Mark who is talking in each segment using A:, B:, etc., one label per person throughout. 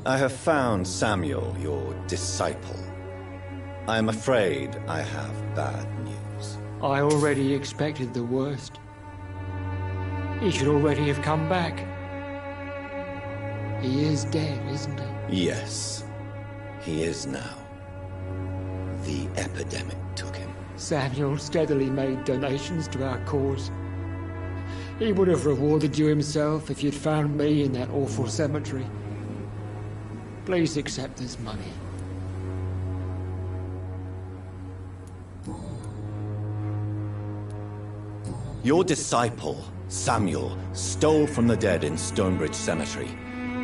A: I have found Samuel, your disciple. I am afraid I have bad news.
B: I already expected the worst. He should already have come back. He is dead, isn't he?
A: Yes, he is now. The epidemic took him.
B: Samuel steadily made donations to our cause. He would have rewarded you himself if you'd found me in that awful cemetery. Please accept this money.
A: Your disciple, Samuel, stole from the dead in Stonebridge Cemetery.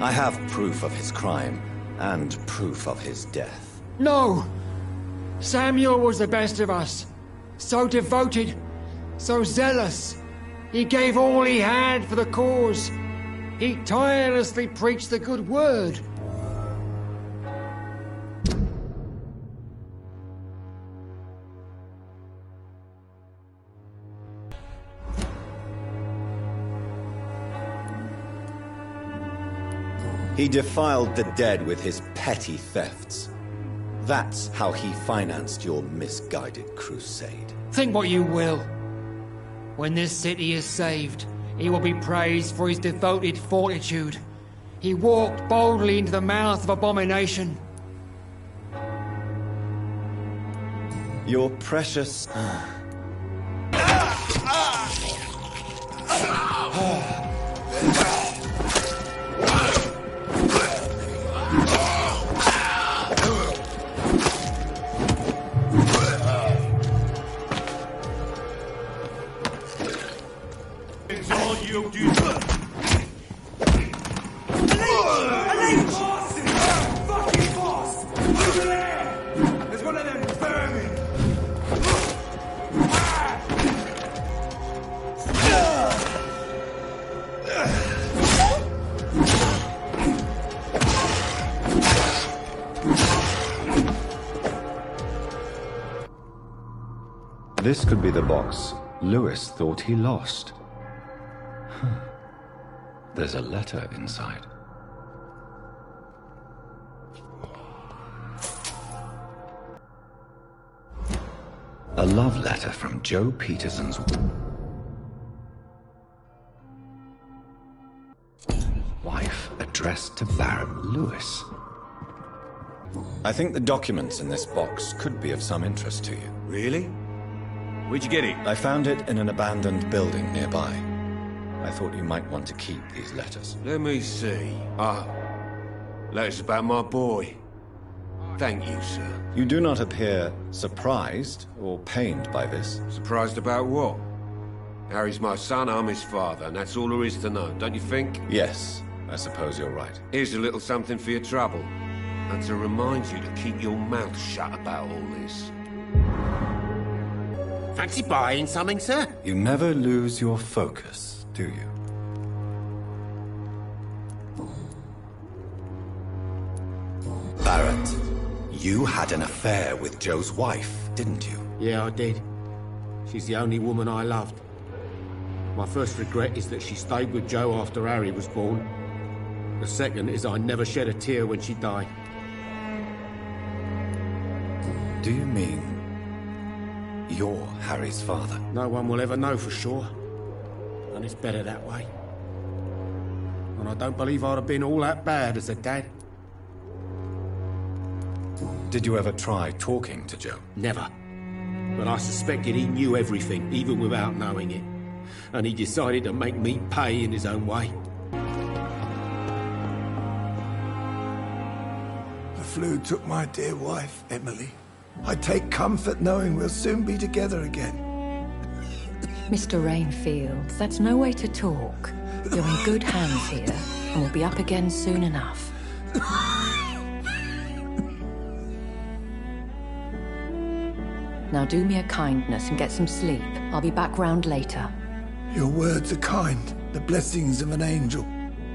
A: I have proof of his crime, and proof of his death.
B: No! Samuel was the best of us. So devoted, so zealous. He gave all he had for the cause. He tirelessly preached the good word.
A: He defiled the dead with his petty thefts. That's how he financed your misguided crusade.
B: Think what you will. When this city is saved, he will be praised for his devoted fortitude. He walked boldly into the mouth of abomination.
A: Your precious... This could be the box Lewis thought he lost. There's a letter inside. A love letter from Joe Peterson's wife, addressed to Baron Lewis. I think the documents in this box could be of some interest to you.
C: Really? Where'd you get it?
A: I found it in an abandoned building nearby. I thought you might want to keep these letters.
C: Let me see. Letters about my boy. Thank you, sir.
A: You do not appear surprised or pained by this.
C: Surprised about what? Harry's my son, I'm his father, and that's all there is to know, don't you think?
A: Yes, I suppose you're right.
C: Here's a little something for your trouble. And to remind you to keep your mouth shut about all this.
D: Fancy buying something, sir?
A: You never lose your focus, do you? Barrett, you had an affair with Joe's wife, didn't you?
D: Yeah, I did. She's the only woman I loved. My first regret is that she stayed with Joe after Harry was born. The second is I never shed a tear when she died.
A: Do you mean you're Harry's father?
D: No one will ever know for sure. And it's better that way. And I don't believe I'd have been all that bad as a dad.
A: Did you ever try talking to Joe?
D: Never. But I suspected he knew everything, even without knowing it. And he decided to make me pay in his own way.
E: The flu took my dear wife, Emily. I take comfort knowing we'll soon be together again.
F: Mr. Rainfield, that's no way to talk. You're in good hands here, and we'll be up again soon enough. Now do me a kindness and get some sleep. I'll be back round later.
E: Your words are kind, the blessings of an angel.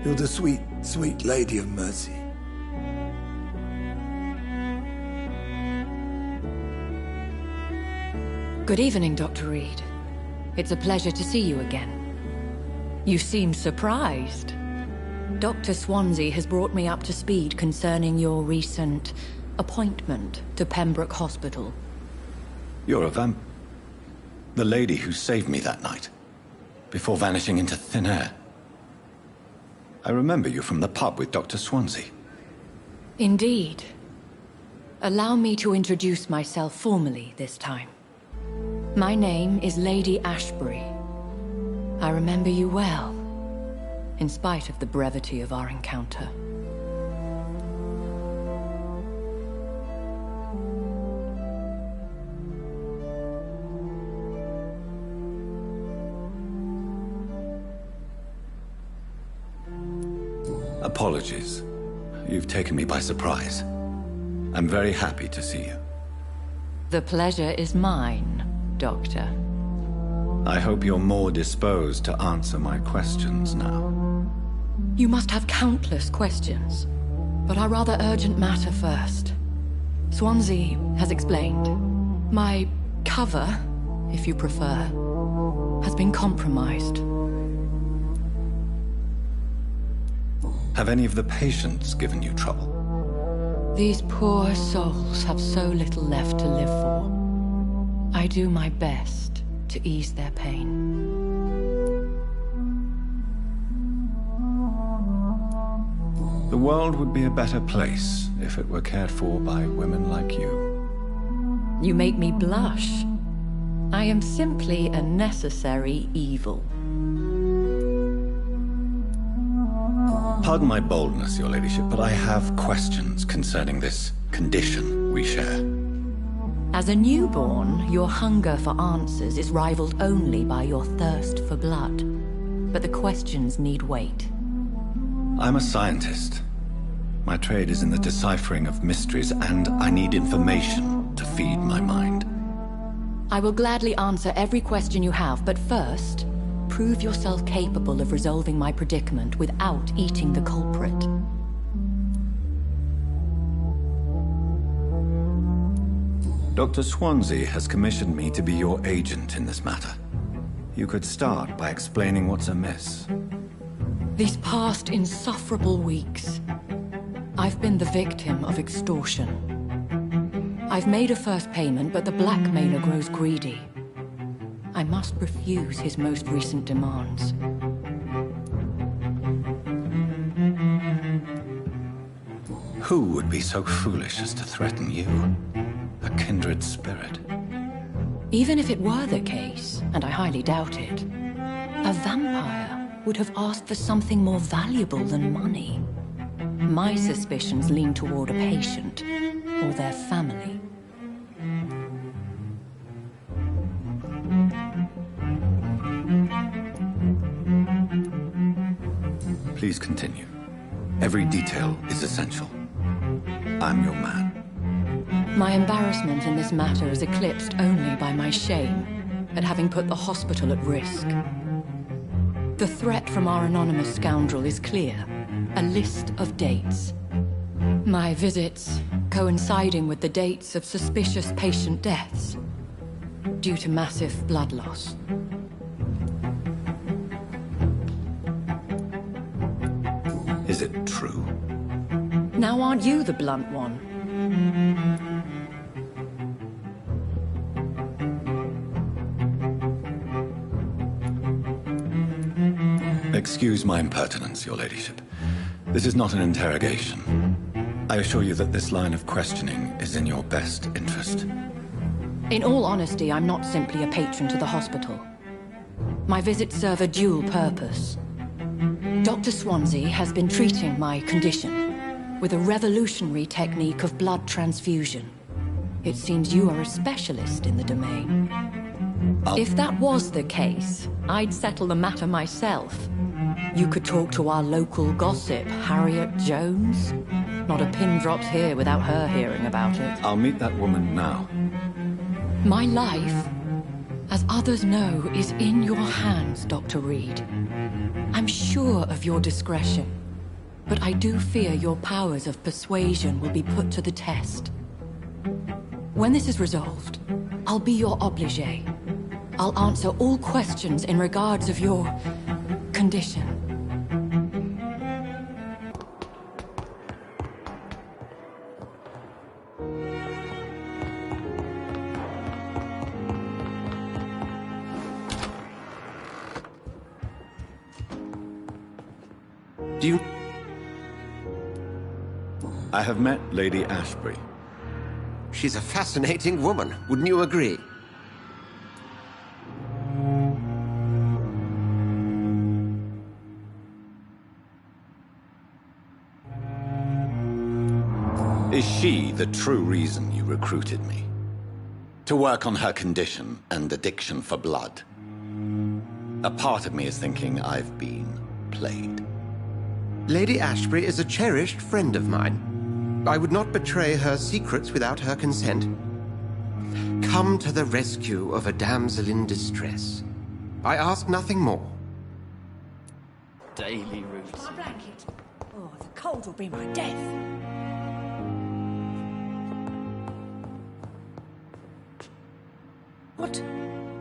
E: You're the sweet, sweet Lady of Mercy.
F: Good evening, Dr. Reed. It's a pleasure to see you again. You seem surprised. Dr. Swansea has brought me up to speed concerning your recent appointment to Pembroke Hospital.
A: You're a the lady who saved me that night, before vanishing into thin air. I remember you from the pub with Dr. Swansea.
F: Indeed. Allow me to introduce myself formally this time. My name is Lady Ashbury. I remember you well, in spite of the brevity of our encounter.
A: Apologies. You've taken me by surprise. I'm very happy to see you.
F: The pleasure is mine, Doctor.
A: I hope you're more disposed to answer my questions now.
F: You must have countless questions, but our rather urgent matter first. Swansea has explained. My cover, if you prefer, has been compromised.
A: Have any of the patients given you trouble?
F: These poor souls have so little left to live for. I do my best to ease their pain.
A: The world would be a better place if it were cared for by women like you.
F: You make me blush. I am simply a necessary evil.
A: Pardon my boldness, your ladyship, but I have questions concerning this condition we share.
F: As a newborn, your hunger for answers is rivaled only by your thirst for blood. But the questions need weight.
A: I'm a scientist. My trade is in the deciphering of mysteries, and I need information to feed my mind.
F: I will gladly answer every question you have, but first, prove yourself capable of resolving my predicament without eating the culprit.
A: Dr. Swansea has commissioned me to be your agent in this matter. You could start by explaining what's amiss.
F: These past insufferable weeks, I've been the victim of extortion. I've made a first payment, but the blackmailer grows greedy. I must refuse his most recent demands.
A: Who would be so foolish as to threaten you? A kindred spirit.
F: Even if it were the case, and I highly doubt it, a vampire would have asked for something more valuable than money. My suspicions lean toward a patient or their family.
A: Please continue. Every detail is essential. I'm your man.
F: My embarrassment in this matter is eclipsed only by my shame at having put the hospital at risk. The threat from our anonymous scoundrel is clear. A list of dates. My visits coinciding with the dates of suspicious patient deaths due to massive blood loss.
A: Is it true?
F: Now aren't you the blunt one?
A: Excuse my impertinence, your ladyship. This is not an interrogation. I assure you that this line of questioning is in your best interest.
F: In all honesty, I'm not simply a patron to the hospital. My visits serve a dual purpose. Dr. Swansea has been treating my condition with a revolutionary technique of blood transfusion. It seems you are a specialist in the domain. If that was the case, I'd settle the matter myself. You could talk to our local gossip, Harriet Jones. Not a pin drops here without her hearing about it.
A: I'll meet that woman now.
F: My life, as others know, is in your hands, Dr. Reed. I'm sure of your discretion, but I do fear your powers of persuasion will be put to the test. When this is resolved, I'll be your obligé. I'll answer all questions in regards of your condition.
C: Do you...
A: I have met Lady Ashbury.
C: She's a fascinating woman, wouldn't you agree?
A: Is she the true reason you recruited me? To work on her condition and addiction for blood? A part of me is thinking I've been played.
C: Lady Ashbury is a cherished friend of mine. I would not betray her secrets without her consent. Come to the rescue of a damsel in distress. I ask nothing more.
G: Daily routine.
H: My blanket. Oh, the cold will be my death.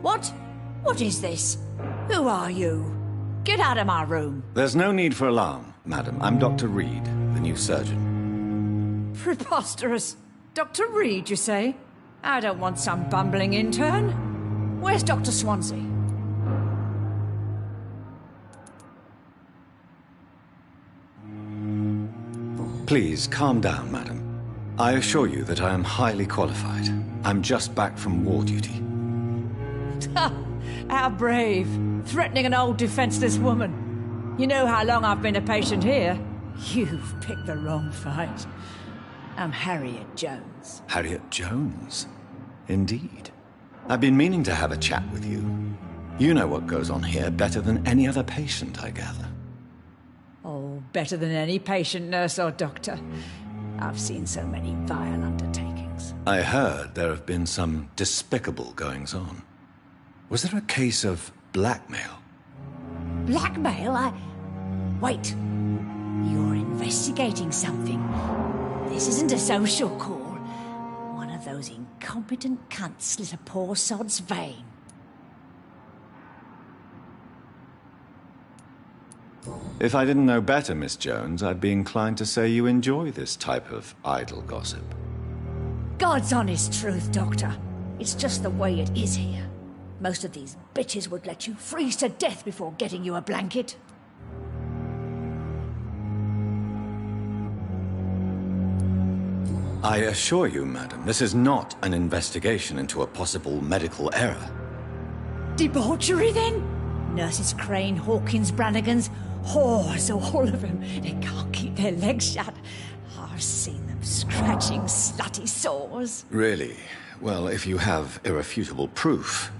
H: What? What is this? Who are you? Get out of my room.
A: There's no need for alarm, madam. I'm Dr. Reed, the new surgeon.
H: Preposterous. Dr. Reed, you say? I don't want some bumbling intern. Where's Dr. Swansea?
A: Please, calm down, madam. I assure you that I am highly qualified. I'm just back from war duty.
H: How brave. Threatening an old defenseless woman. You know how long I've been a patient here? You've picked the wrong fight. I'm Harriet Jones.
A: Harriet Jones? Indeed. I've been meaning to have a chat with you. You know what goes on here better than any other patient, I gather.
H: Oh, better than any patient, nurse or doctor. I've seen so many vile undertakings.
A: I heard there have been some despicable goings-on. Was there a case of blackmail?
H: Blackmail? Wait. You're investigating something. This isn't a social call. One of those incompetent cunts slit a poor sod's vein.
A: If I didn't know better, Miss Jones, I'd be inclined to say you enjoy this type of idle gossip.
H: God's honest truth, Doctor. It's just the way it is here. Most of these bitches would let you freeze to death before getting you a blanket.
A: I assure you, madam, this is not an investigation into a possible medical error.
H: Debauchery, then? Nurses Crane, Hawkins, Brannigans, whores, all of them. They can't keep their legs shut. I've seen them scratching slutty sores.
A: Really? Well, if you have irrefutable proof,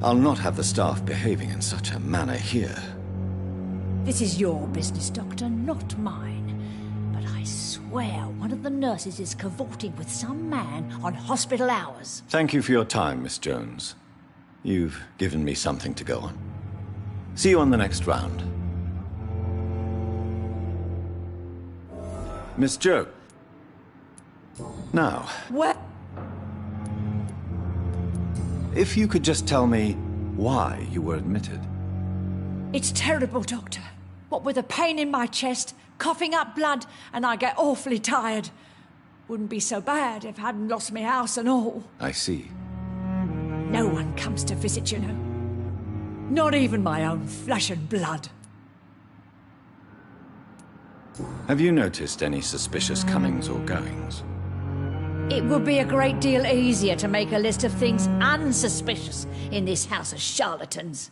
A: I'll not have the staff behaving in such a manner here.
H: This is your business, Doctor, not mine. But I swear one of the nurses is cavorting with some man on hospital hours.
A: Thank you for your time, Miss Jones. You've given me something to go on. See you on the next round. Miss Jo. Now,
H: What?
A: if you could just tell me why you were admitted.
H: It's terrible, Doctor. What with a pain in my chest, coughing up blood, and I get awfully tired. Wouldn't be so bad if I hadn't lost my house and all.
A: I see.
H: No one comes to visit, you know. Not even my own flesh and blood.
A: Have you noticed any suspicious comings or goings?
H: It would be a great deal easier to make a list of things unsuspicious in this house of charlatans.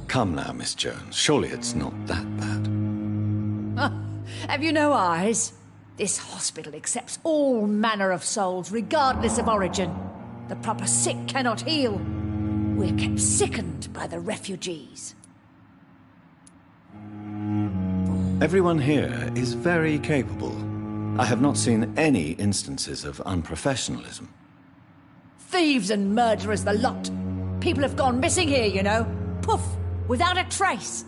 A: Come now, Miss Jones. Surely it's not that bad.
H: Have you no eyes? This hospital accepts all manner of souls, regardless of origin. The proper sick cannot heal. We're kept sickened by the refugees.
A: Everyone here is very capable. I have not seen any instances of unprofessionalism.
H: Thieves and murderers, the lot. People have gone missing here, you know. Poof, without a trace.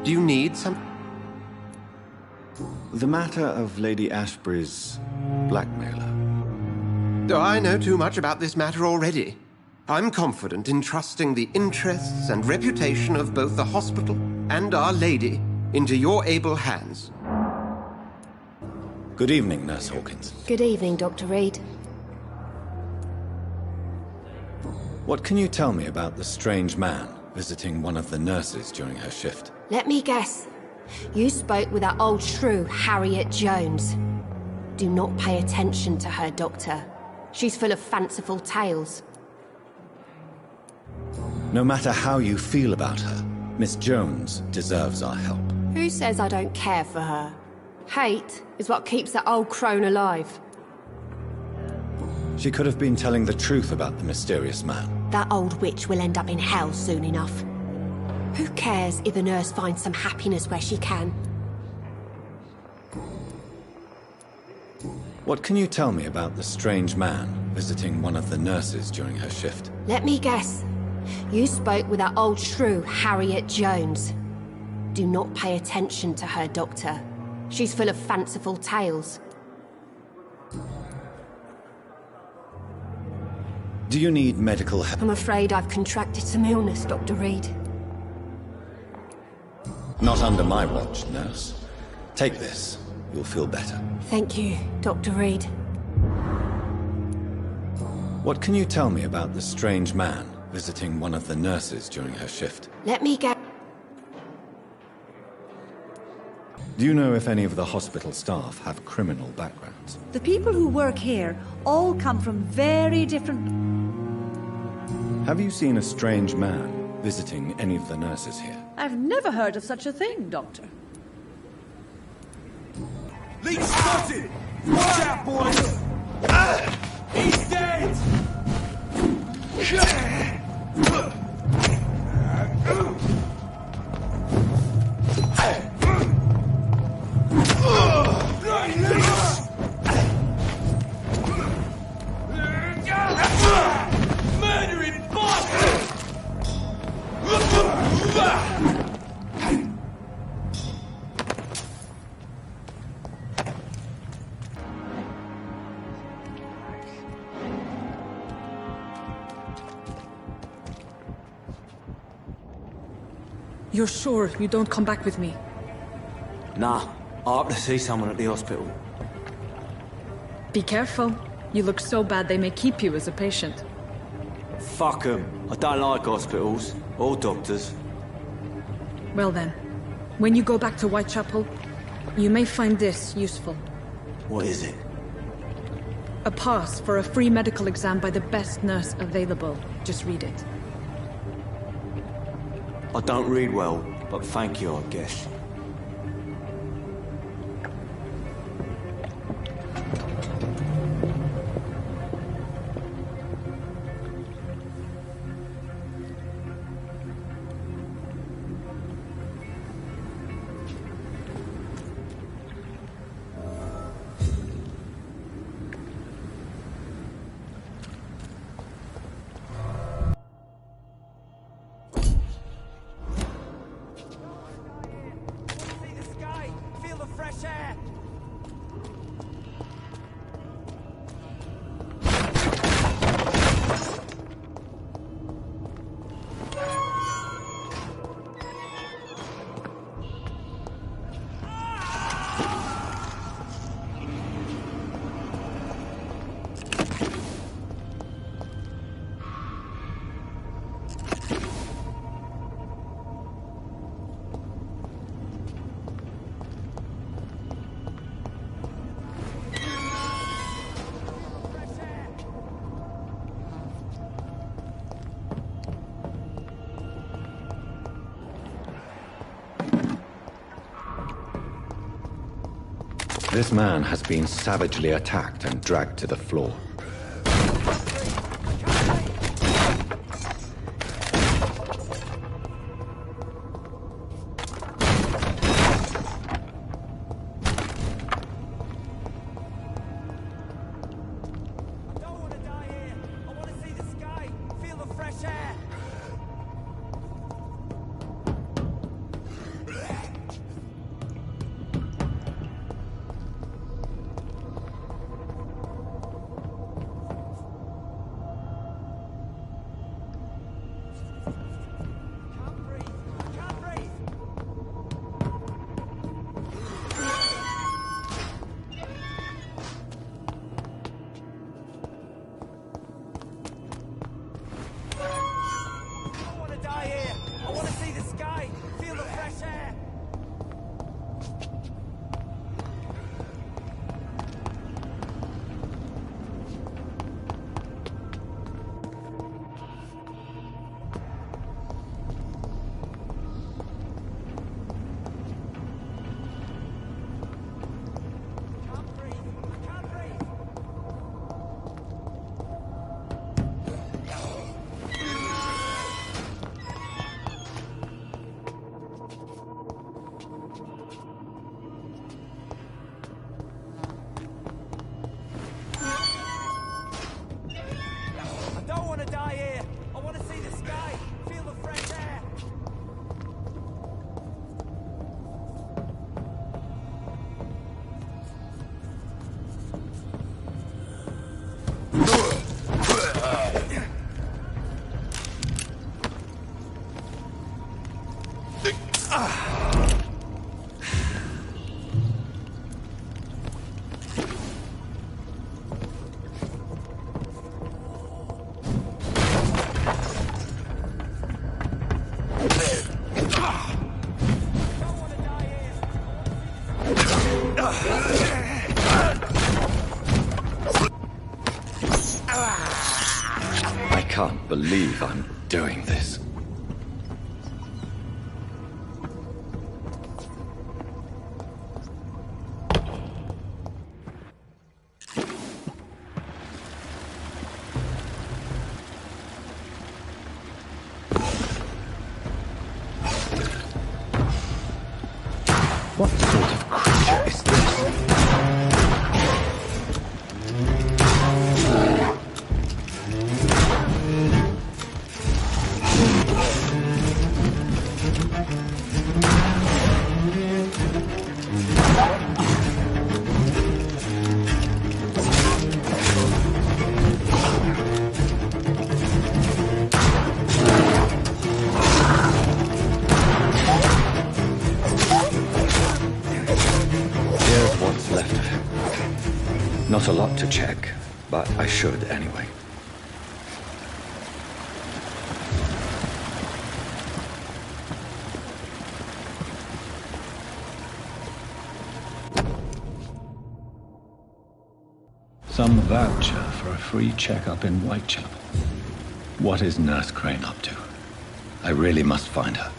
C: Do you need some...
A: The matter of Lady Ashbury's blackmailer.
C: Oh, I know too much about this matter already. I'm confident in trusting the interests and reputation of both the hospital and Our Lady into your able hands.
A: Good evening, Nurse Hawkins.
G: Good evening, Dr. Reed.
A: What can you tell me about the strange man visiting one of the nurses during her shift?
G: Let me guess. You spoke with that old shrew, Harriet Jones. Do not pay attention to her, Doctor. She's full of fanciful tales.
A: No matter how you feel about her, Miss Jones deserves our help.
G: Who says I don't care for her? Hate is what keeps that old crone alive.
A: She could have been telling the truth about the mysterious man.
G: That old witch will end up in hell soon enough. Who cares if a nurse finds some happiness where she can?
A: What can you tell me about the strange man visiting one of the nurses during her shift?
G: Let me guess. You spoke with that old shrew, Harriet Jones. Do not pay attention to her, Doctor. She's full of fanciful tales.
A: Do you need medical help?
G: I'm afraid I've contracted some illness, Dr. Reed.
A: Not under my watch, nurse. Take this. You'll feel better.
G: Thank you, Dr. Reed.
A: What can you tell me about the strange man visiting one of the nurses during her shift?
G: Let me get...
A: Do you know if any of the hospital staff have criminal backgrounds?
H: The people who work here all come from very different...
A: Have you seen a strange man visiting any of the nurses here?
H: I've never heard of such a thing, Doctor.
I: Leech spotted! Watch out, boys! He's dead! Murdering bastard!
J: You're sure you don't come back with me?
I: Nah, I have to see someone at the hospital.
J: Be careful. You look so bad they may keep you as a patient.
I: Fuck 'em. I don't like hospitals. Or doctors.
J: Well then, when you go back to Whitechapel, you may find this useful.
I: What is it?
J: A pass for a free medical exam by the best nurse available. Just read it.
I: I don't read well, but thank you, I guess.
A: This man has been savagely attacked and dragged to the floor. I can't believe I'm doing this. What sort of creature is this? Here's what's left of him. Not a lot to check, but I should anyway. Some voucher for a free checkup in Whitechapel. What is Nurse Crane up to? I really must find her.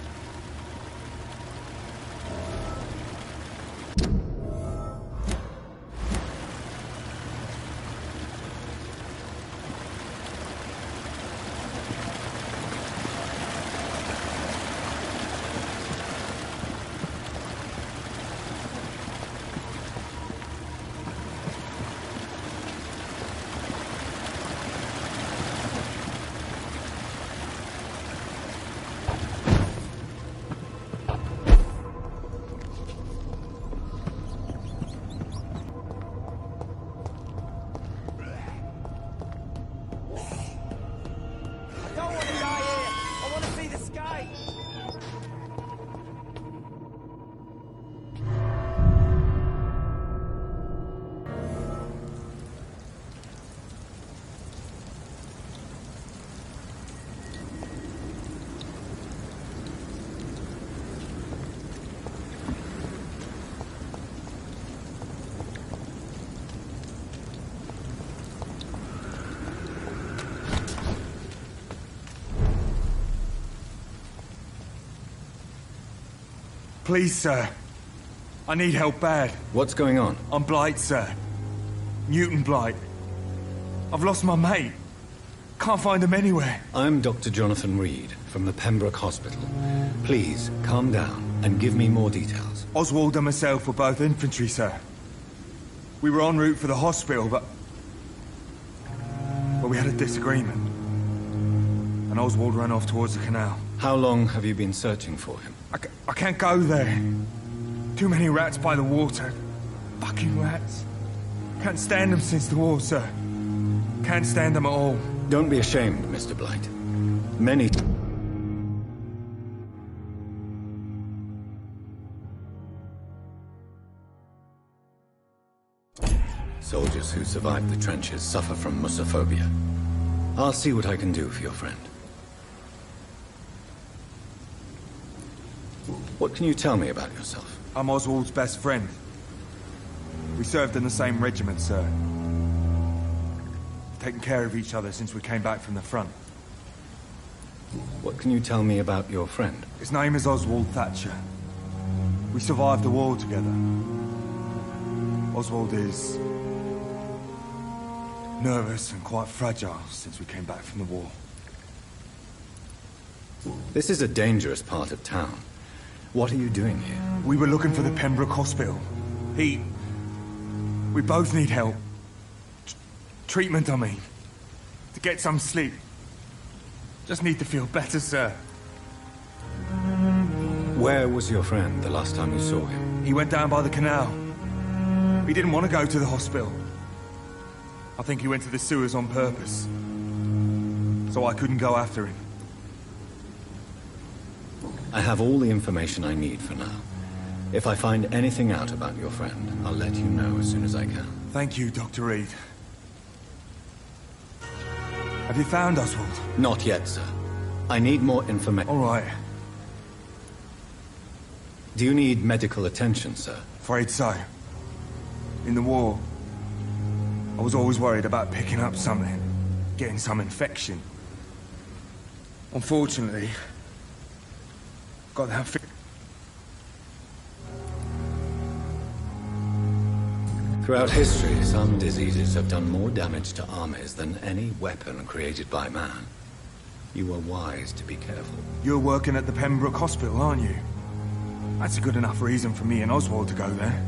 K: Please, sir. I need help bad.
A: What's going on?
K: I'm Blight, sir. Newton Blight. I've lost my mate. Can't find him anywhere.
A: I'm Dr. Jonathan Reed from the Pembroke Hospital. Please, calm down and give me more details.
K: Oswald and myself were both infantry, sir. We were en route for the hospital, but we had a disagreement. And Oswald ran off towards the canal.
A: How long have you been searching for him?
K: I can't go there. Too many rats by the water. Fucking rats. Can't stand them since the war, sir. Can't stand them at all.
A: Don't be ashamed, Mr. Blight. Many... soldiers who survived the trenches suffer from musophobia. I'll see what I can do for your friend. What can you tell me about yourself?
K: I'm Oswald's best friend. We served in the same regiment, sir. Taken care of each other since we came back from the front.
A: What can you tell me about your friend?
K: His name is Oswald Thatcher. We survived the war together. Oswald is... nervous and quite fragile since we came back from the war.
A: This is a dangerous part of town. What are you doing here?
K: We were looking for the Pembroke Hospital. We both need help. Treatment, I mean. To get some sleep. Just need to feel better, sir.
A: Where was your friend the last time you saw him?
K: He went down by the canal. He didn't want to go to the hospital. I think he went to the sewers on purpose. So I couldn't go after him.
A: I have all the information I need for now. If I find anything out about your friend, I'll let you know as soon as I can.
K: Thank you, Dr. Reed. Have you found Oswald?
A: Not yet, sir. I need more information.
K: All right.
A: Do you need medical attention, sir?
K: Afraid so. In the war, I was always worried about picking up something, getting some infection. Unfortunately, got that
A: Throughout history, some diseases have done more damage to armies than any weapon created by man. You were wise to be careful.
K: You're working at the Pembroke Hospital, aren't you? That's a good enough reason for me and Oswald to go there.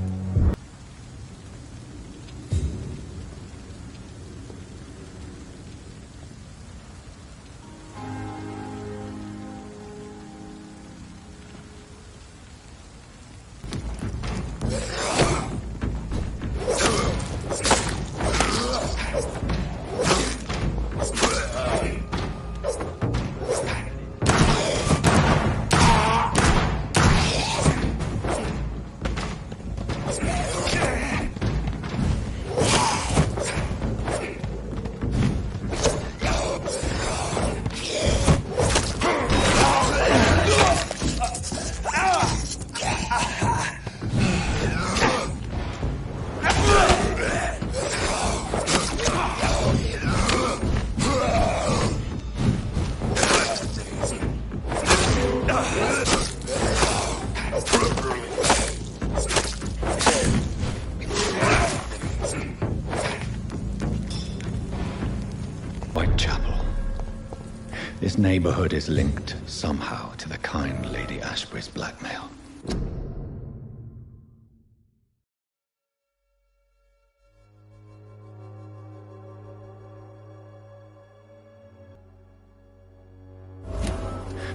A: This neighborhood is linked somehow to the kind Lady Ashbury's blackmail.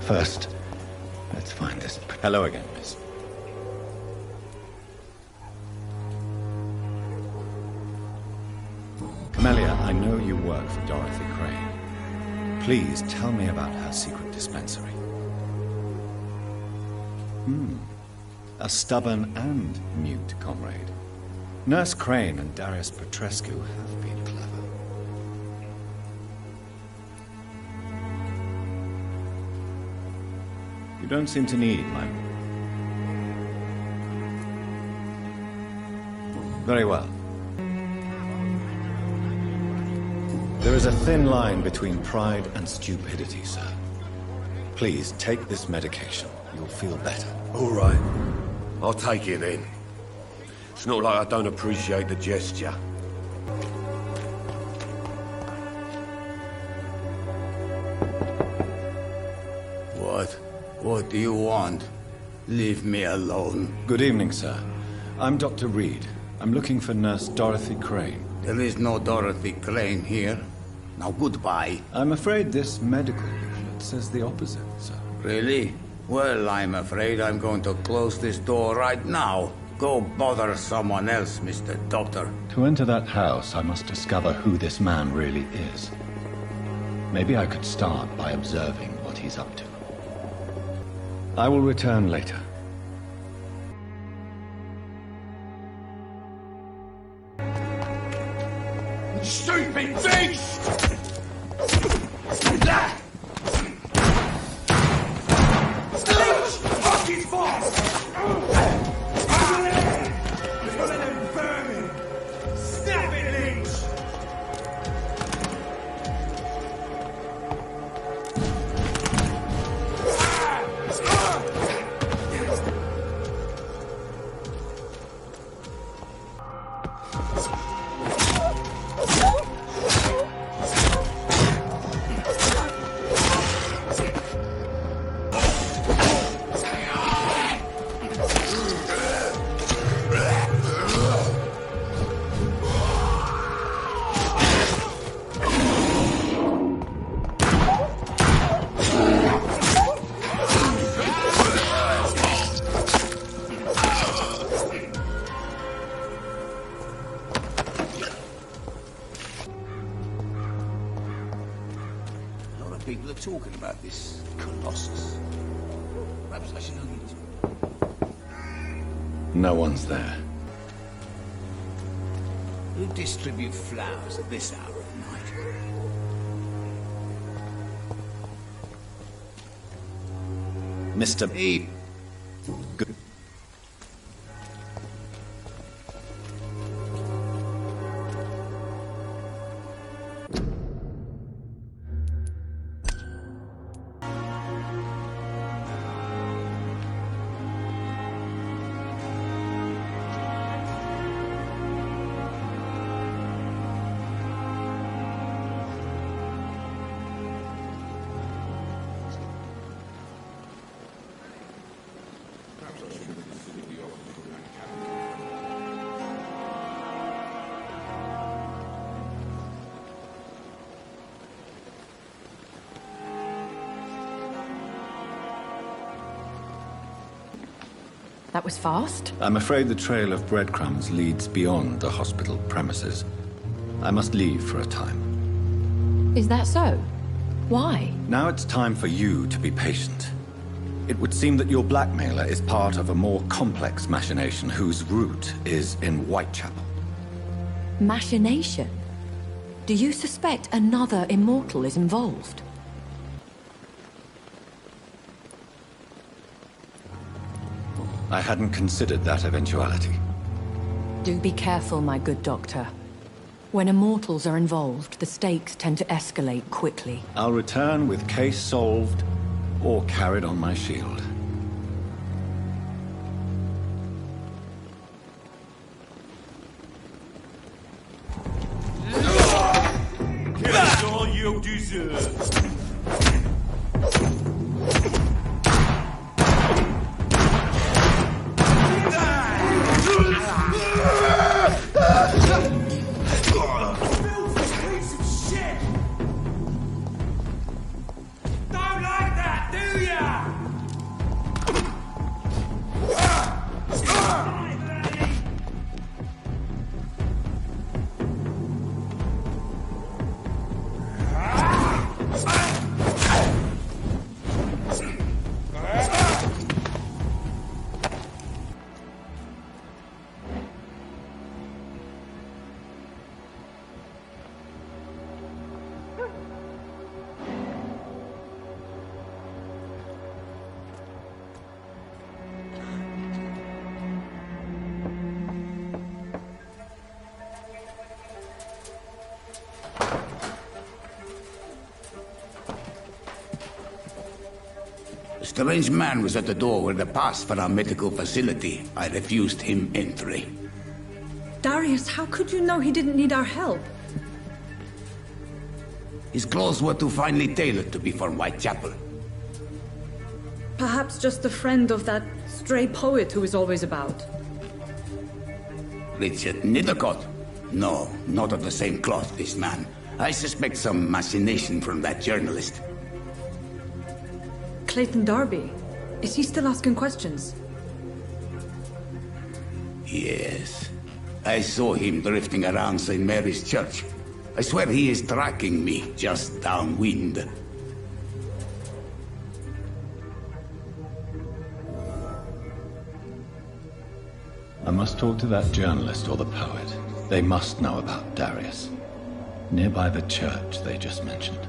A: First, let's find this. Hello again, miss. Camellia, I know you work for Dorothy Crane. Please tell me about her secret dispensary. A stubborn and mute comrade. Nurse Crane and Darius Petrescu have been clever. You don't seem to need my... Very well. There is a thin line between pride and stupidity, sir. Please take this medication. You'll feel better.
D: All right. I'll take it then. It's not like I don't appreciate the gesture.
L: What do you want? Leave me alone.
A: Good evening, sir. I'm Dr. Reed. I'm looking for Nurse Dorothy Crane.
L: There is no Dorothy Crane here. Now goodbye.
A: I'm afraid this medical leaflet says the opposite, sir.
L: Really? Well, I'm afraid I'm going to close this door right now. Go bother someone else, Mr. Doctor.
A: To enter that house, I must discover who this man really is. Maybe I could start by observing what he's up to. I will return later.
L: Stupid beast!
K: Fuck his boss! Snap it, Lynch!
L: People are talking about this Colossus. Perhaps I should only...
A: No one's there.
L: Who distribute flowers at this hour of night?
A: Mr.
L: Eve.
A: Good.
F: That was fast.
A: I'm afraid the trail of breadcrumbs leads beyond the hospital premises. I must leave for a time.
F: Is that so? Why?
A: Now it's time for you to be patient. It would seem that your blackmailer is part of a more complex machination whose root is in Whitechapel.
F: Machination? Do you suspect another immortal is involved?
A: I hadn't considered that eventuality.
F: Do be careful, my good doctor. When immortals are involved, the stakes tend to escalate quickly.
A: I'll return with case solved or carried on my shield.
I: That's all you deserve.
L: A strange man was at the door with a pass for our medical facility. I refused him entry.
J: Darius, how could you know he didn't need our help?
L: His clothes were too finely tailored to be from Whitechapel.
J: Perhaps just a friend of that stray poet who is always about.
L: Richard Nithercott? No, not of the same cloth, this man. I suspect some machination from that journalist.
J: Clayton Darby. Is he still asking questions?
L: Yes. I saw him drifting around St. Mary's Church. I swear he is tracking me, just downwind.
A: I must talk to that journalist or the poet. They must know about Darius. Nearby the church they just mentioned.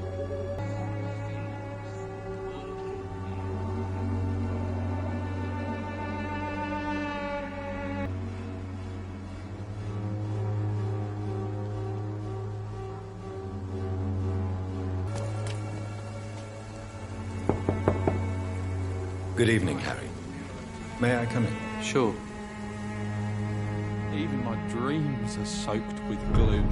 A: Good evening, Harry. May I come in?
M: Sure. Even my dreams are soaked with gloom.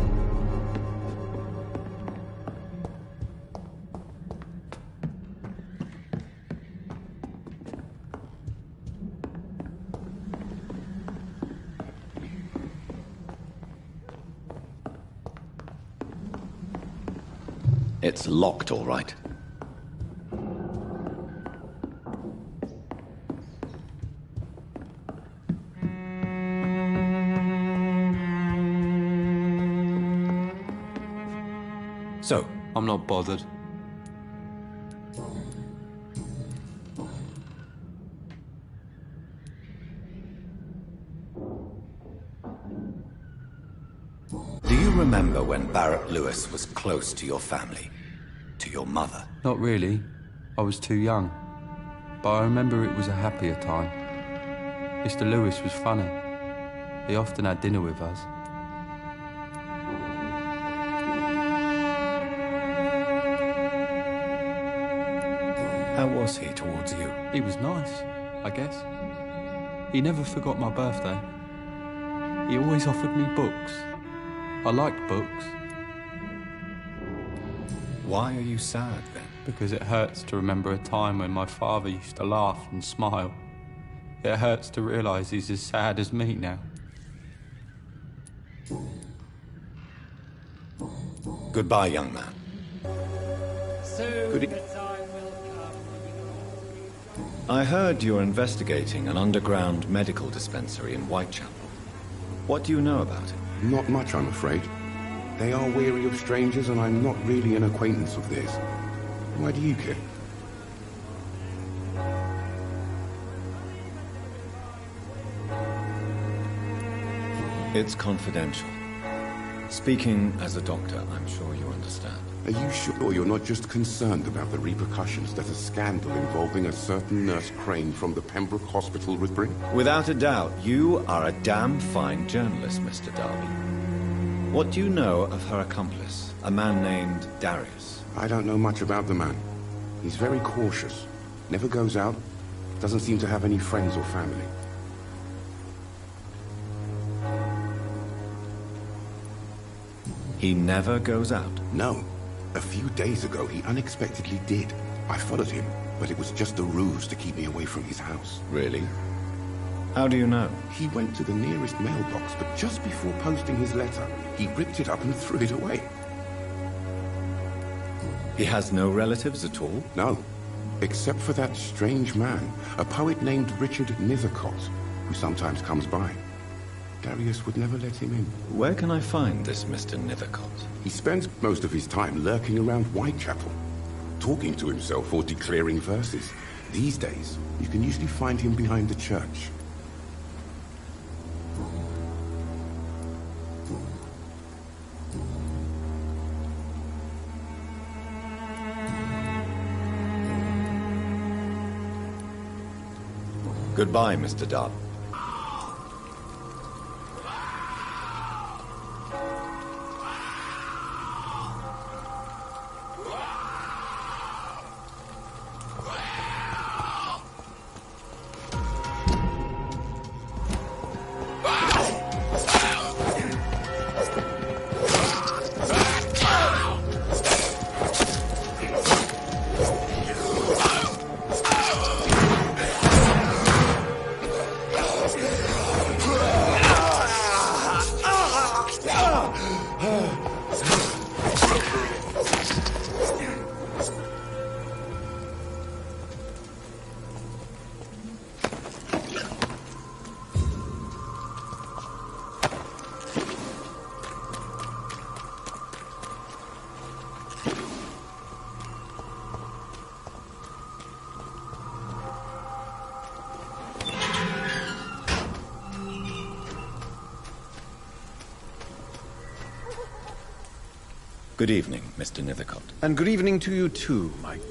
A: It's locked, all right. So?
M: I'm not bothered.
A: remember when Barrett Lewis was close to your family? To your mother?
M: Not really. I was too young. But I remember it was a happier time. Mr. Lewis was funny. He often had dinner with us.
A: How was he towards you?
M: He was nice, I guess. He never forgot my birthday. He always offered me books. I liked books.
A: Why are you sad, then?
M: Because it hurts to remember a time when my father used to laugh and smile. It hurts to realise he's as sad as me now.
A: Goodbye, young man.
B: Soon
A: I heard you're investigating an underground medical dispensary in Whitechapel. What do you know about it?
N: Not much, I'm afraid. They are wary of strangers, and I'm not really an acquaintance of theirs. Why do you care?
A: It's confidential. Speaking as a doctor, I'm sure you understand.
N: Are you sure you're not just concerned about the repercussions that a scandal involving a certain Nurse Crane from the Pembroke Hospital would bring?
A: Without a doubt, you are a damn fine journalist, Mr. Darby. What do you know of her accomplice, a man named Darius?
N: I don't know much about the man. He's very cautious. Never goes out. Doesn't seem to have any friends or family.
A: He never goes out?
N: No. A few days ago, he unexpectedly did. I followed him, but it was just a ruse to keep me away from his house.
A: Really? How do you know?
N: He went to the nearest mailbox, but just before posting his letter, he ripped it up and threw it away.
A: He has no relatives at all?
N: No. Except for that strange man, a poet named Richard Nethercott, who sometimes comes by. Darius would never let him in.
A: Where can I find this Mr. Nethercott?
N: He spends most of his time lurking around Whitechapel, talking to himself or declaring verses. These days, you can usually find him behind the church.
A: Goodbye, Mr. Darby. Good evening, Mr. Nethercott.
O: And good evening to you too, Mike.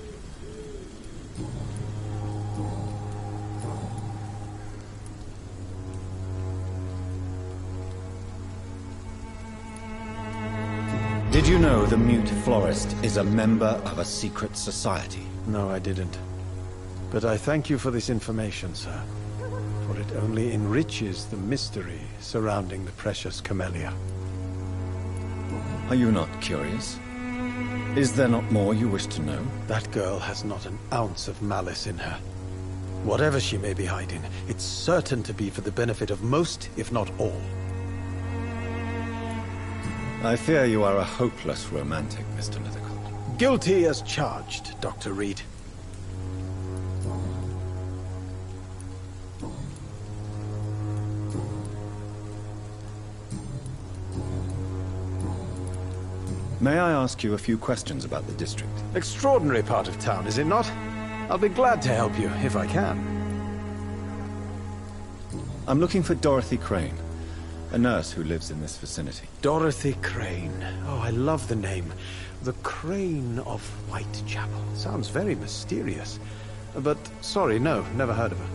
A: Did you know the Mute Florist is a member of a secret society?
O: No, I didn't. But I thank you for this information, sir. For it only enriches the mystery surrounding the precious camellia.
A: Are you not curious? Is there not more you wish to know?
O: That girl has not an ounce of malice in her. Whatever she may be hiding, it's certain to be for the benefit of most, if not all.
A: I fear you are a hopeless romantic, Mr. Nethercott.
O: Guilty as charged, Dr. Reed.
A: May I ask you a few questions about the district?
O: Extraordinary part of town, is it not? I'll be glad to help you, if I can.
A: I'm looking for Dorothy Crane.
P: A nurse who lives in this vicinity.
O: Dorothy Crane. Oh, I love the name. The Crane of Whitechapel. Sounds very mysterious. But, sorry, no, never heard of her.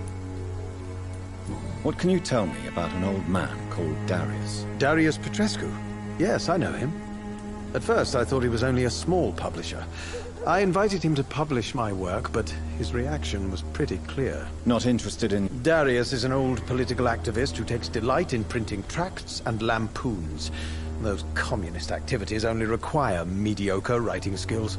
P: What can you tell me about an old man called Darius?
O: Darius Petrescu? Yes, I know him. At first, I thought he was only a small publisher. I invited him to publish my work, but his reaction was pretty clear.
P: Not interested in...
O: Darius is an old political activist who takes delight in printing tracts and lampoons. Those communist activities only require mediocre writing skills.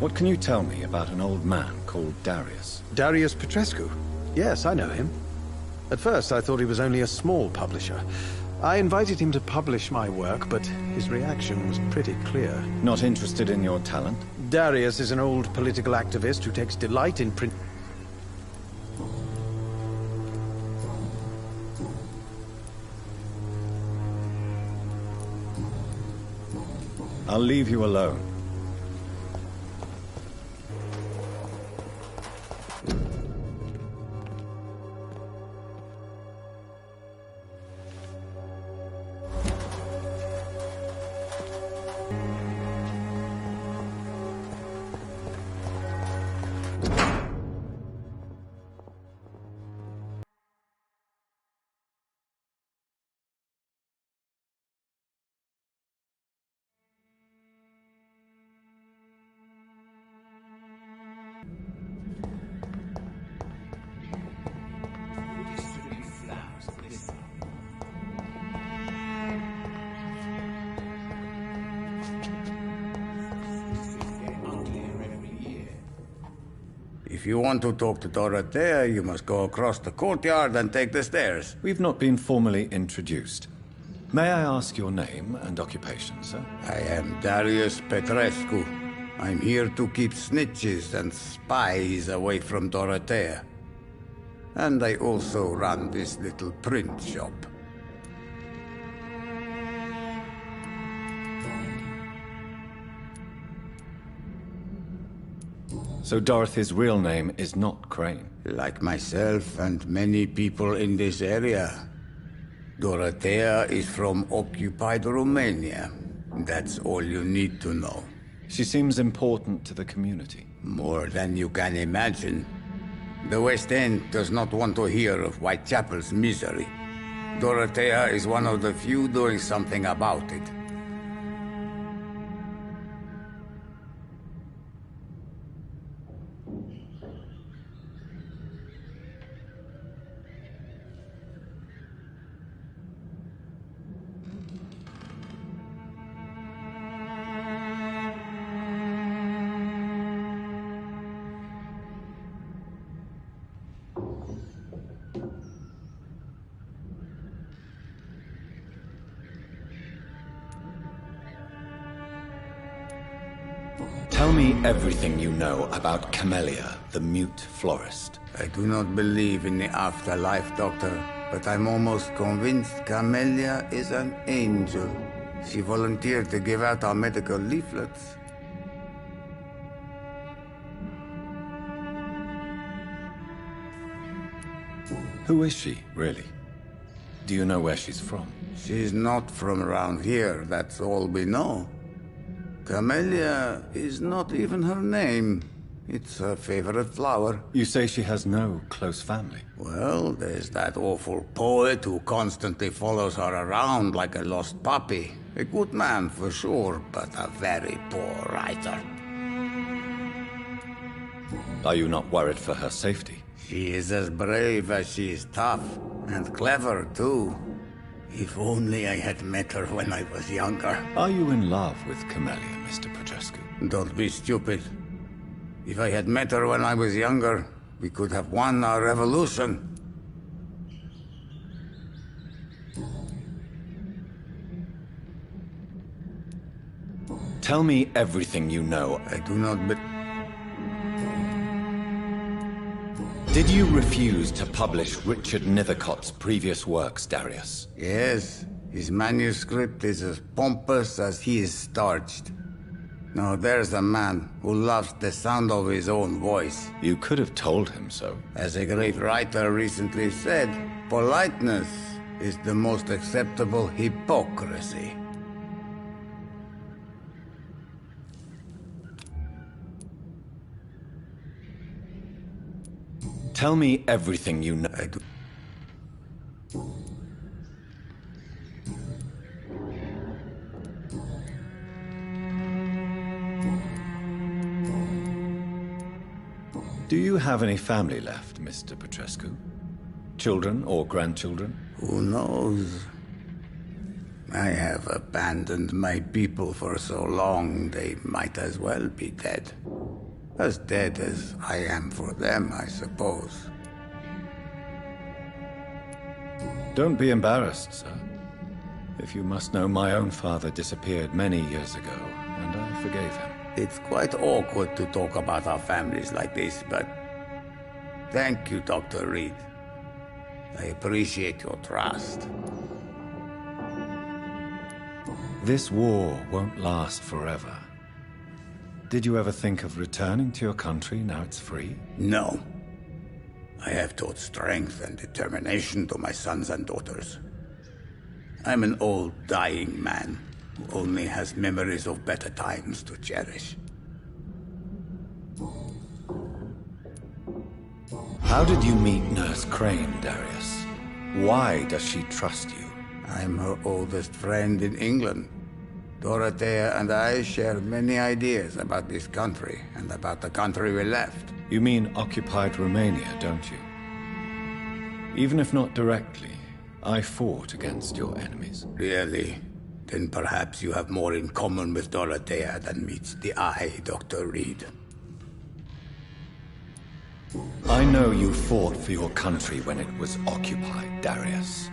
P: What can you tell me about an old man called Darius?
O: Darius Petrescu? Yes, I know him. At first, I thought he was only a small publisher. I invited him to publish my work, but his reaction was pretty clear.
P: Not interested in your talent?
O: Darius is an old political activist who takes delight in print...
P: I'll leave you alone.
L: If you want to talk to Dorothea, you must go across the courtyard and take the stairs.
P: We've not been formally introduced. May I ask your name and occupation, sir?
L: I am Darius Petrescu. I'm here to keep snitches and spies away from Dorothea. And I also run this little print shop.
P: So Dorothy's real name is not Crane?
L: Like myself and many people in this area. Dorothea is from occupied Romania. That's all you need to know.
P: She seems important to the community.
L: More than you can imagine. The West End does not want to hear of Whitechapel's misery. Dorothea is one of the few doing something about it.
P: Tell me everything you know about Camellia, the mute florist.
L: I do not believe in the afterlife, Doctor, but I'm almost convinced Camellia is an angel. She volunteered to give out our medical leaflets.
P: Who is she, really? Do you know where she's from?
L: She's not from around here, that's all we know. Camellia is not even her name. It's her favorite flower.
P: You say she has no close family?
L: Well, there's that awful poet who constantly follows her around like a lost puppy. A good man for sure, but a very poor writer.
P: Are you not worried for her safety?
L: She is as brave as she is tough, and clever too. If only I had met her when I was younger.
P: Are you in love with Camellia, Mr. Petrescu?
L: Don't be stupid. If I had met her when I was younger, we could have won our revolution.
A: Tell me everything you know.
L: I do not
A: Did you refuse to publish Richard Nethercott's previous works, Darius?
L: Yes. His manuscript is as pompous as he is starched. Now there's a man who loves the sound of his own voice.
A: You could have told him so.
L: As a great writer recently said, politeness is the most acceptable hypocrisy.
A: Tell me everything you know.
L: I do.
A: Do you have any family left, Mr. Petrescu? Children or grandchildren?
L: Who knows? I have abandoned my people for so long, they might as well be dead. As dead as I am for them, I suppose.
A: Don't be embarrassed, sir. If you must know, my own father disappeared many years ago, and I forgave him.
L: It's quite awkward to talk about our families like this, but thank you, Dr. Reed. I appreciate your trust.
A: This war won't last forever. Did you ever think of returning to your country now it's free?
L: No. I have taught strength and determination to my sons and daughters. I'm an old, dying man who only has memories of better times to cherish.
A: How did you meet Nurse Crane, Darius? Why does she trust you?
L: I'm her oldest friend in England. Dorothea and I share many ideas about this country and about the country we left.
A: You mean occupied Romania, don't you? Even if not directly, I fought against your enemies.
L: Really? Then perhaps you have more in common with Dorothea than meets the eye, Dr. Reed.
A: I know you fought for your country when it was occupied, Darius.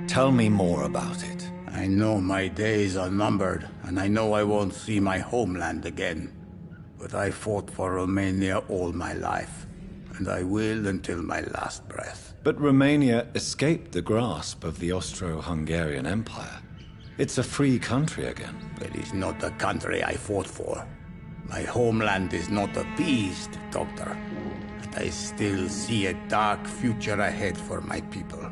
A: Tell me more about it.
L: I know my days are numbered, and I know I won't see my homeland again. But I fought for Romania all my life, and I will until my last breath.
A: But Romania escaped the grasp of the Austro-Hungarian Empire. It's a free country again.
L: It is not the country I fought for. My homeland is not appeased, Doctor. But I still see a dark future ahead for my people.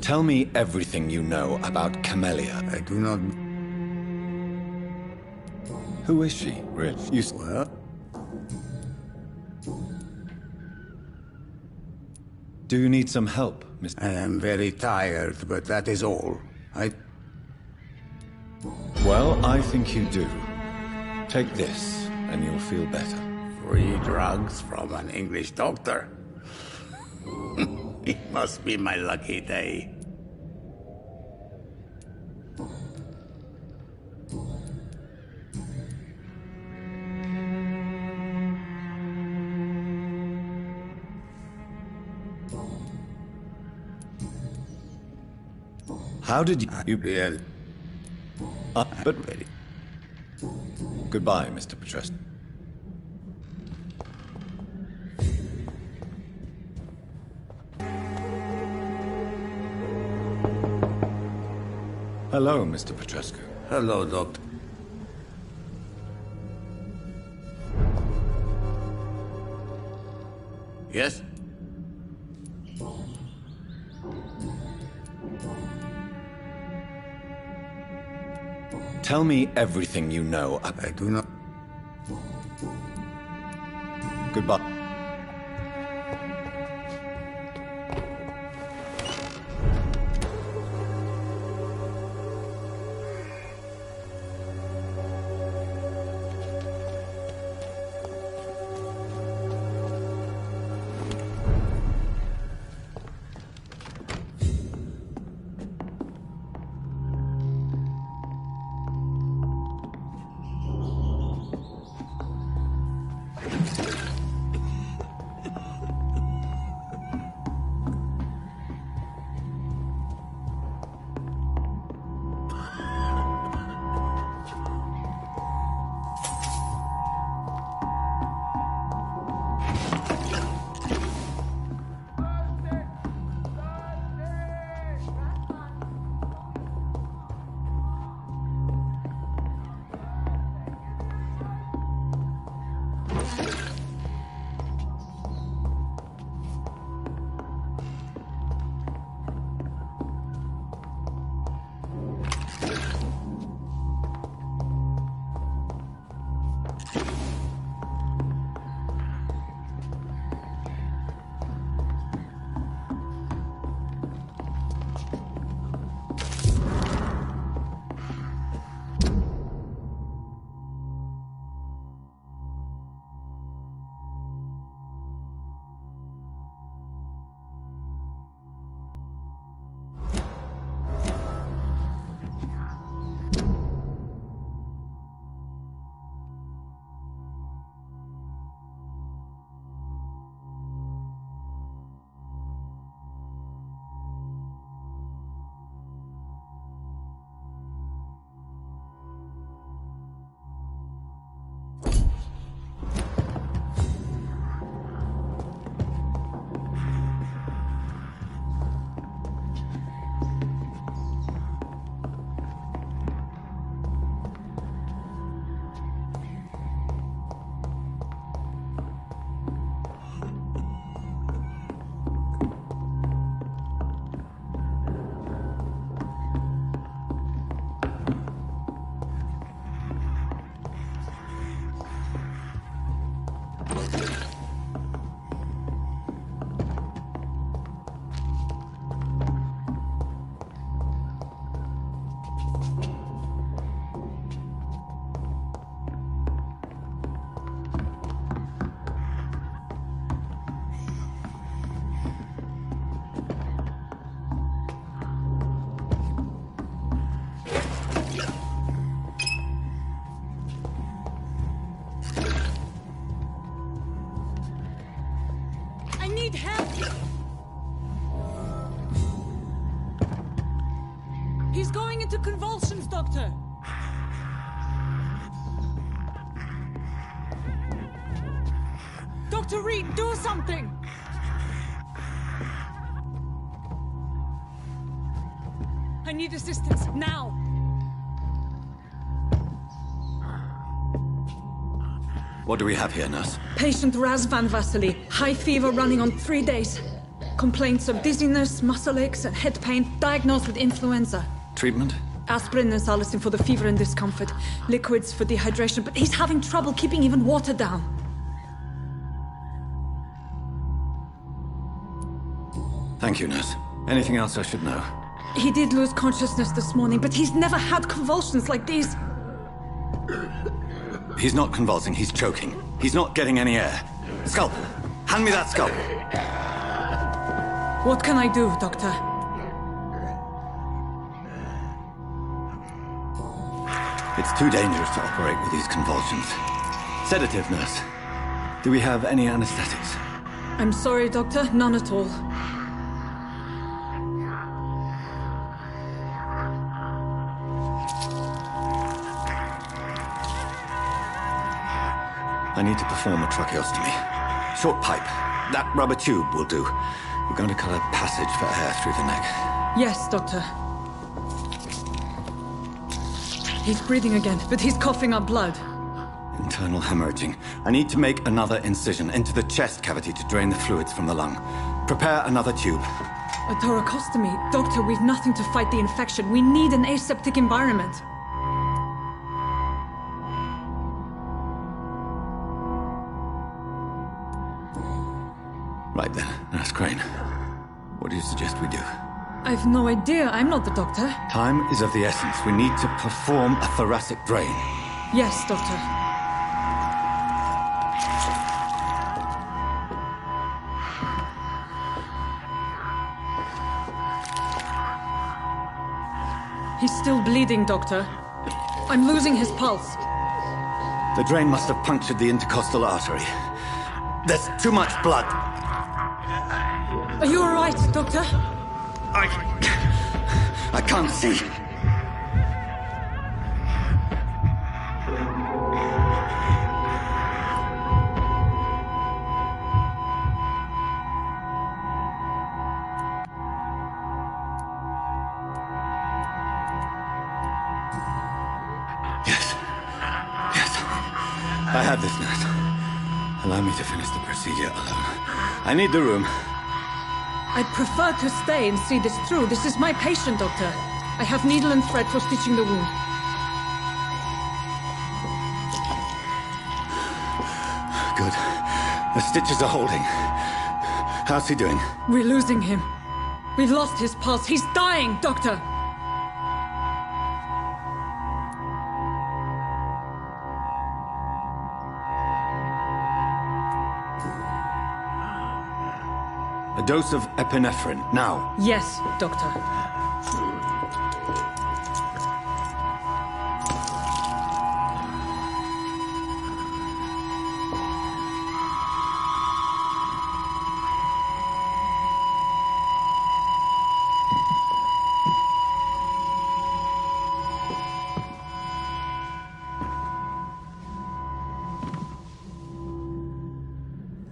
A: Tell me everything you know about Camellia.
L: I do not...
A: Who is she, really?
L: Well...
A: Do you need some help, Mr.
L: I am very tired, but that is all.
A: Well, I think you do. Take this, and you'll feel better.
L: Free drugs from an English doctor? It must be my lucky day.
A: How did you...
L: Really?
A: But... Ready. Goodbye, Mr. Petrescu. Hello, Mr. Petrescu.
L: Hello, Doctor. Yes?
A: Tell me everything you know.
L: I do not...
A: Goodbye.
J: He's going into convulsions, Doctor. Dr. Reed, do something! I need assistance, now!
A: What do we have here, nurse?
J: Patient Raz Van Vasily, high fever running on 3 days. Complaints of dizziness, muscle aches, and head pain, diagnosed with influenza.
A: Treatment?
J: Aspirin and salicin for the fever and discomfort. Liquids for dehydration, but he's having trouble keeping even water down.
A: Thank you, nurse. Anything else I should know?
J: He did lose consciousness this morning, but he's never had convulsions like these.
A: He's not convulsing, he's choking. He's not getting any air. Scalp! Hand me that scalp!
J: What can I do, Doctor?
A: It's too dangerous to operate with these convulsions. Sedative, nurse. Do we have any anesthetics?
J: I'm sorry, Doctor. None at all.
A: I need to perform a tracheostomy. Short pipe. That rubber tube will do. We're going to cut a passage for air through the neck.
J: Yes, Doctor. He's breathing again, but he's coughing up blood.
A: Internal hemorrhaging. I need to make another incision into the chest cavity to drain the fluids from the lung. Prepare another tube.
J: A thoracostomy? Doctor, we've nothing to fight the infection. We need an aseptic environment.
A: Right then, Nurse Crane. What do you suggest we do?
J: I've no idea. I'm not the doctor.
A: Time is of the essence. We need to perform a thoracic drain.
J: Yes, Doctor. He's still bleeding, Doctor. I'm losing his pulse.
A: The drain must have punctured the intercostal artery. There's too much blood.
J: Are you all right, Doctor?
A: I can't see. Yes. I have this, nurse.
P: Allow me to finish the procedure alone. I need the room.
J: I'd prefer to stay and see this through. This is my patient, Doctor. I have needle and thread for stitching the wound.
P: Good. The stitches are holding. How's he doing?
J: We're losing him. We've lost his pulse. He's dying, Doctor!
P: A dose of epinephrine, now.
J: Yes, Doctor.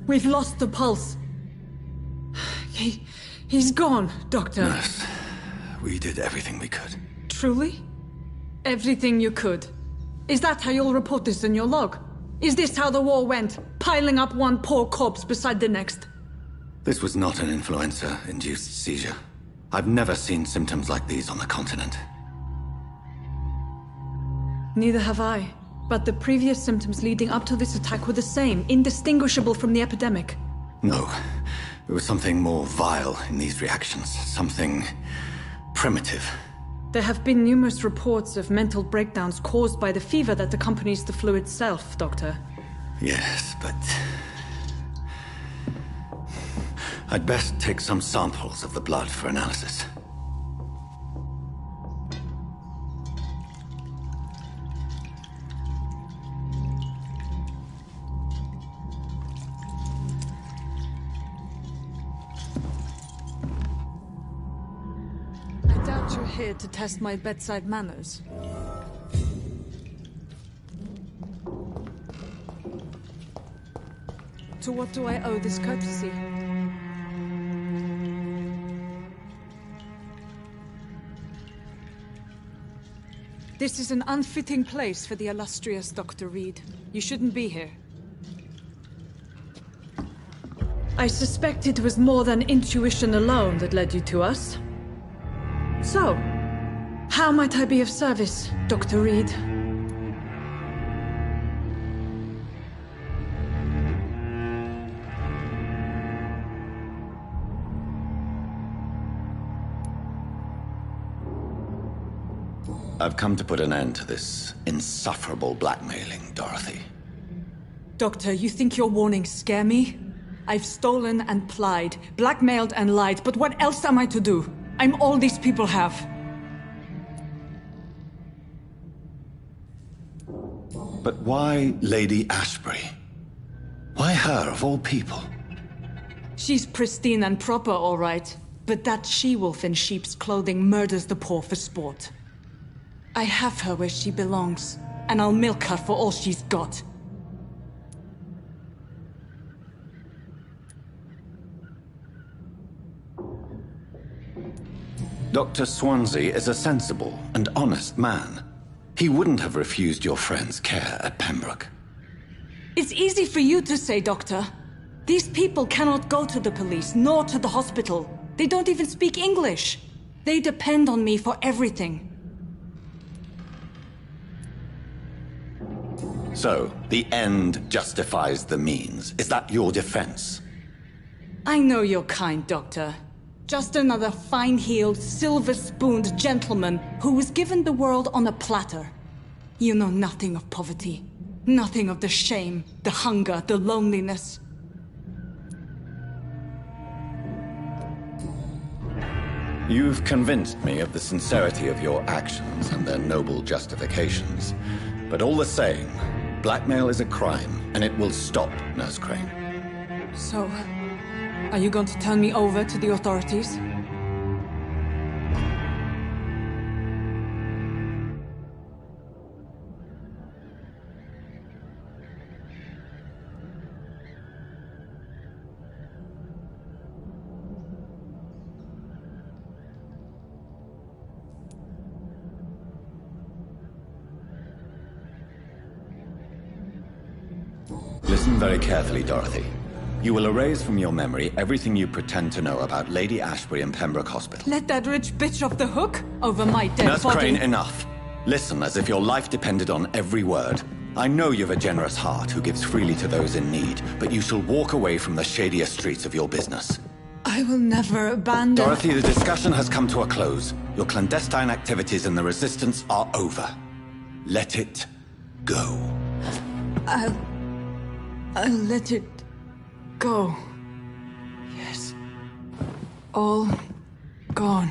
J: We've lost the pulse. He's gone, Doctor.
P: Nurse, we did everything we could.
J: Truly? Everything you could? Is that how you'll report this in your log? Is this how the war went? Piling up one poor corpse beside the next?
P: This was not an influenza-induced seizure. I've never seen symptoms like these on the continent.
J: Neither have I. But the previous symptoms leading up to this attack were the same, indistinguishable from the epidemic.
P: No. There was something more vile in these reactions. Something primitive.
J: There have been numerous reports of mental breakdowns caused by the fever that accompanies the flu itself, Doctor.
P: Yes, but... I'd best take some samples of the blood for analysis.
J: You're here to test my bedside manners. To what do I owe this courtesy? This is an unfitting place for the illustrious Dr. Reed. You shouldn't be here. I suspect it was more than intuition alone that led you to us. So, how might I be of service, Dr. Reed?
A: I've come to put an end to this insufferable blackmailing, Dorothy.
J: Doctor, you think your warnings scare me? I've stolen and plied, blackmailed and lied, but what else am I to do? I'm all these people have.
A: But why Lady Ashbury? Why her, of all people?
J: She's pristine and proper, all right. But that she-wolf in sheep's clothing murders the poor for sport. I have her where she belongs, and I'll milk her for all she's got.
A: Dr. Swansea is a sensible and honest man. He wouldn't have refused your friend's care at Pembroke.
J: It's easy for you to say, Doctor. These people cannot go to the police, nor to the hospital. They don't even speak English. They depend on me for everything.
A: So, the end justifies the means. Is that your defense?
J: I know you're kind, Doctor. Just another fine-heeled, silver-spooned gentleman who was given the world on a platter. You know nothing of poverty. Nothing of the shame, the hunger, the loneliness.
A: You've convinced me of the sincerity of your actions and their noble justifications. But all the same, blackmail is a crime, and it will stop, Nurse Crane.
J: So, are you going to turn me over to the authorities?
A: Listen very carefully, Dorothy. You will erase from your memory everything you pretend to know about Lady Ashbury and Pembroke Hospital.
J: Let that rich bitch off the hook over my dead
A: Nurse
J: body.
A: Crane, enough. Listen as if your life depended on every word. I know you've a generous heart who gives freely to those in need, but you shall walk away from the shadier streets of your business.
J: I will never abandon...
A: Dorothy, the discussion has come to a close. Your clandestine activities in the Resistance are over. Let it go.
J: I'll let it go. Yes. All gone.